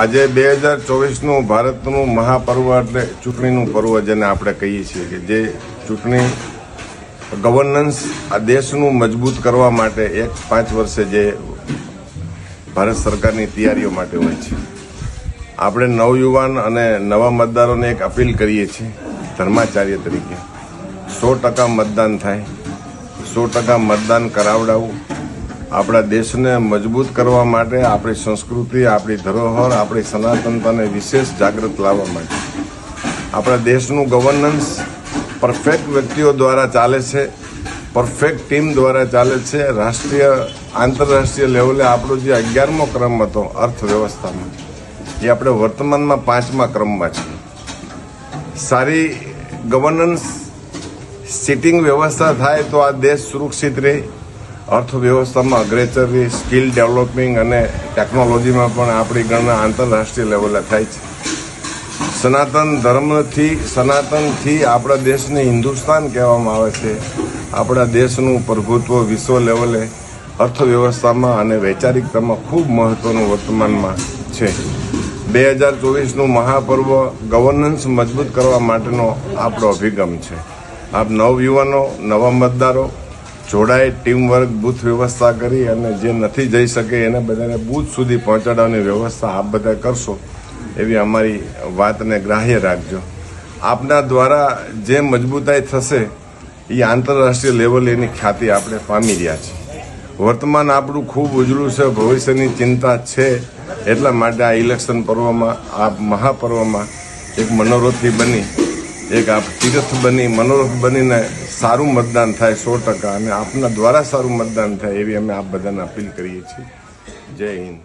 આજે 2024નું ભારતનું મહાપર્વ એટલે ચૂંટણીનું પર્વ જેને આપણે કહીએ છીએ કે જે ચૂંટણી ગવર્નન્સ આ દેશનું મજબૂત કરવા માટે 5 વર્ષે જે ભારત સરકારની તૈયારીઓ માટે હોય છે. આપણે નવયુવાન અને નવા મતદારોને એક અપીલ કરીએ છીએ ધર્માચાર્ય તરીકે 100% મતદાન થાય, 100% મતદાન કરાવડાવવું. આપણા દેશને મજબૂત કરવા માટે આપણી સંસ્કૃતિ, આપણી ધરોહર, આપણી સનાતનતાને વિશેષ જાગૃત લાવવા માટે આપણા દેશનું ગવર્નન્સ પરફેક્ટ વ્યક્તિઓ દ્વારા ચાલે છે, પરફેક્ટ ટીમ દ્વારા ચાલે છે. રાષ્ટ્રીય આંતરરાષ્ટ્રીય લેવલે આપણો જે 11મો ક્રમ હતો અર્થવ્યવસ્થામાં, એ આપણે વર્તમાનમાં 5મા ક્રમમાં છે. સારી ગવર્નન્સ સિટિંગ વ્યવસ્થા થાય તો આ દેશ સુરક્ષિત રહે, અર્થવ્યવસ્થામાં અગ્રેસર રહે, સ્કિલ ડેવલપિંગ અને ટેકનોલોજીમાં પણ આપણી ગણના આંતરરાષ્ટ્રીય લેવલે થાય છે. સનાતનથી આપણા દેશને હિન્દુસ્તાન કહેવામાં આવે છે. આપણા દેશનું પ્રભુત્વ વિશ્વ લેવલે અર્થવ્યવસ્થામાં અને વૈચારિકતામાં ખૂબ મહત્વનું વર્તમાનમાં છે. 2024નું મહાપર્વ ગવર્નન્સ મજબૂત કરવા માટેનો આપણો અભિગમ છે. આપ નવયુવાનો, નવા મતદારો જોડાય, ટીમવર્ક, બૂથ વ્યવસ્થા કરી અને જે નથી જઈ શકે એને બધાને બૂથ સુધી પહોંચાડવાની વ્યવસ્થા આપ બધા કરશો એવી અમારી વાતને ગ્રાહ્ય રાખજો. આપના દ્વારા જે મજબૂતાઈ થશે એ આંતરરાષ્ટ્રીય લેવલે એની ખ્યાતિ આપણે પામી રહ્યા છીએ. વર્તમાન આપણું ખૂબ ઉજળું છે, ભવિષ્યની ચિંતા છે. એટલા માટે આ ઇલેક્શન પર્વમાં, આ મહાપર્વમાં એક મનોરથી બની, એક આપ તીર્થ બની, મનોરથ બનીને સારું મતદાન થાય 100% અને આપના દ્વારા સારું મતદાન થાય એવી અમે આપ બધાને અપીલ કરીએ છીએ. જય હિન્દ.